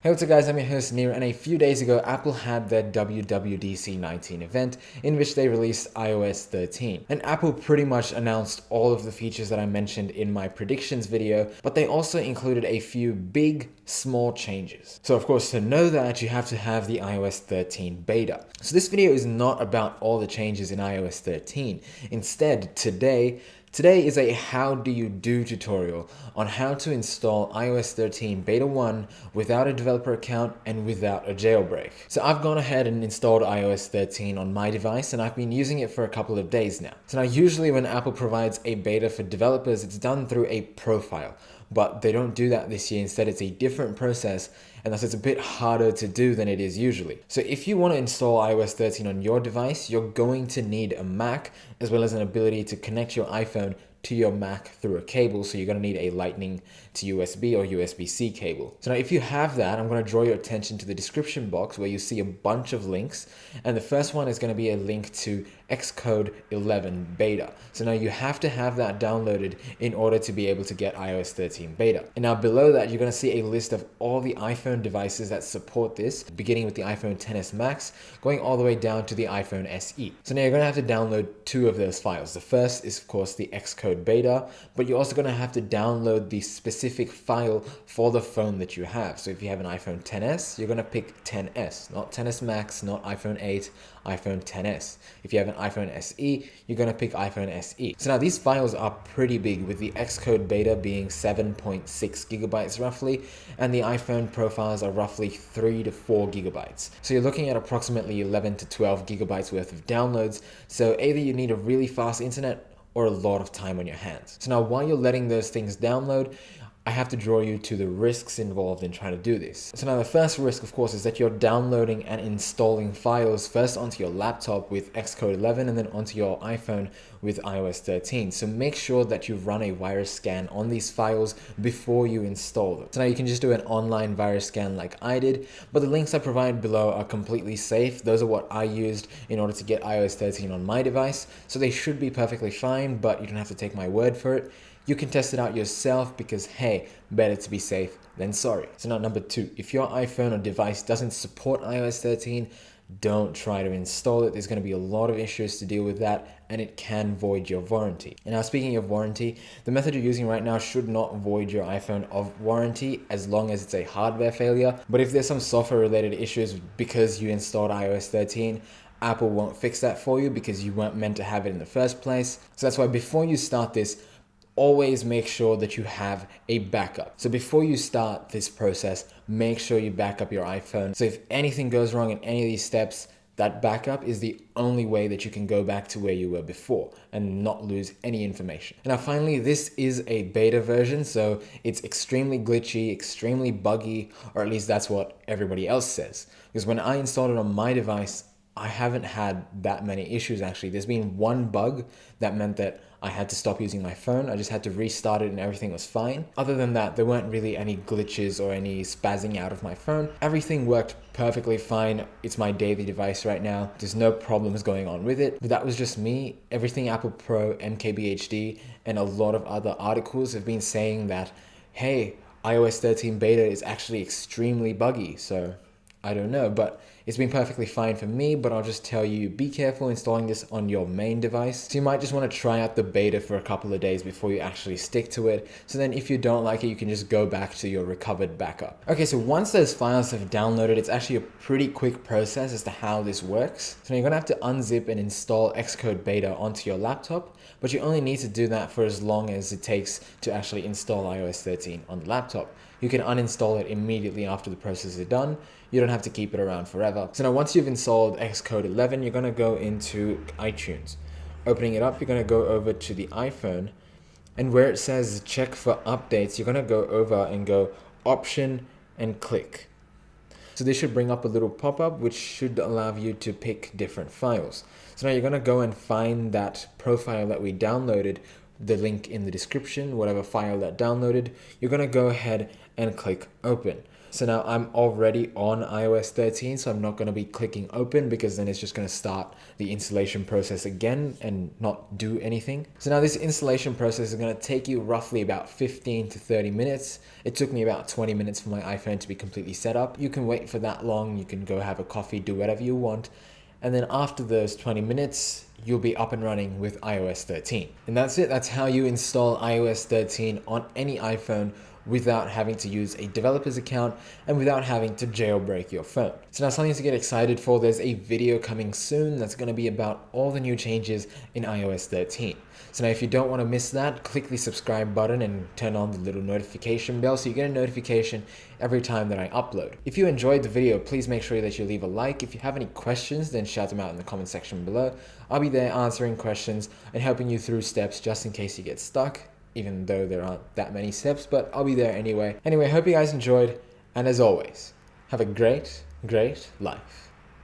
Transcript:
Hey, what's up guys, I'm your host Nir, and a few days ago Apple had their WWDC 19 event in which they released iOS 13. And Apple pretty much announced all of the features that I mentioned in my predictions video, but they also included a few big, small changes. So of course, to know that, you have to have the iOS 13 beta. So this video is not about all the changes in iOS 13. Instead, today is a how do you do tutorial on how to install iOS 13 beta 1 without a developer account and without a jailbreak. So I've gone ahead and installed iOS 13 on my device, and I've been using it for a couple of days now. So now usually when Apple provides a beta for developers, it's done through a profile, but they don't do that this year. Instead, it's a different process, and thus it's a bit harder to do than it is usually. So if you want to install iOS 13 on your device, you're going to need a Mac as well as an ability to connect your iPhone to your Mac through a cable. So you're going to need a Lightning to USB or USB-C cable. So now if you have that, I'm going to draw your attention to the description box where you see a bunch of links. And the first one is going to be a link to Xcode 11 beta. So now you have to have that downloaded in order to be able to get iOS 13 beta. And now below that, you're going to see a list of all the iPhone devices that support this, beginning with the iPhone XS Max, going all the way down to the iPhone SE. So now you're going to have to download two of those files. The first is of course the Xcode beta, but you're also going to have to download the specific file for the phone that you have. So if you have an iPhone XS, you're going to pick XS, not XS Max, not iPhone 8, iPhone XS. If you have an iPhone SE, you're going to pick iPhone SE. So now these files are pretty big, with the Xcode beta being 7.6 gigabytes roughly, and the iPhone profiles are roughly 3 to 4 gigabytes. So you're looking at approximately 11 to 12 gigabytes worth of downloads. So either you need a really fast internet or a lot of time on your hands. So now while you're letting those things download, I have to draw you to the risks involved in trying to do this. So now the first risk, of course, is that you're downloading and installing files first onto your laptop with Xcode 11 and then onto your iPhone with iOS 13. So make sure that you run a virus scan on these files before you install them. So now you can just do an online virus scan like I did, but the links I provide below are completely safe. Those are what I used in order to get iOS 13 on my device. So they should be perfectly fine, but you don't have to take my word for it. You can test it out yourself because, hey, better to be safe than sorry. So now number 2, if your iPhone or device doesn't support iOS 13, don't try to install it. There's going to be a lot of issues to deal with that, and it can void your warranty. And now speaking of warranty, the method you're using right now should not void your iPhone of warranty as long as it's a hardware failure. But if there's some software related issues because you installed iOS 13, Apple won't fix that for you because you weren't meant to have it in the first place. So that's why before you start this, always make sure that you have a backup. So before you start this process, make sure you back up your iPhone. So if anything goes wrong in any of these steps, that backup is the only way that you can go back to where you were before and not lose any information. And now finally, this is a beta version, so it's extremely glitchy, extremely buggy, or at least that's what everybody else says. Because when I installed it on my device, I haven't had that many issues actually. There's been one bug that meant that I had to stop using my phone. I just had to restart it and everything was fine. Other than that, there weren't really any glitches or any spazzing out of my phone. Everything worked perfectly fine. It's my daily device right now. There's no problems going on with it. But that was just me. Everything Apple Pro, MKBHD, and a lot of other articles have been saying that, hey, iOS 13 beta is actually extremely buggy. So I don't know, but it's been perfectly fine for me. But I'll just tell you, be careful installing this on your main device. So you might just want to try out the beta for a couple of days before you actually stick to it. So then if you don't like it, you can just go back to your recovered backup. Okay, so once those files have downloaded, it's actually a pretty quick process as to how this works. So you're gonna have to unzip and install Xcode beta onto your laptop, but you only need to do that for as long as it takes to actually install iOS 13 on the laptop. You can uninstall it immediately after the process is done. You don't have to keep it around forever. So now once you've installed Xcode 11, you're gonna go into iTunes. Opening it up, you're gonna go over to the iPhone, and where it says check for updates, you're gonna go over and go option and click. So this should bring up a little pop-up which should allow you to pick different files. So now you're gonna go and find that profile that we downloaded, the link in the description, whatever file that downloaded. You're gonna go ahead and click open. So now I'm already on iOS 13, so I'm not going to be clicking open because then it's just going to start the installation process again and not do anything. So now this installation process is going to take you roughly about 15 to 30 minutes. It took me about 20 minutes for my iPhone to be completely set up. You can wait for that long, you can go have a coffee, do whatever you want. And then after those 20 minutes, you'll be up and running with iOS 13. And that's it. That's how you install iOS 13 on any iPhone without having to use a developer's account and without having to jailbreak your phone. So now something to get excited for, there's a video coming soon that's going to be about all the new changes in iOS 13. So now if you don't want to miss that, click the subscribe button and turn on the little notification bell so you get a notification every time that I upload. If you enjoyed the video, please make sure that you leave a like. If you have any questions, then shout them out in the comment section below. I'll be there answering questions and helping you through steps just in case you get stuck, even though there aren't that many steps, but I'll be there anyway. Anyway, hope you guys enjoyed, and as always, have a great, great life.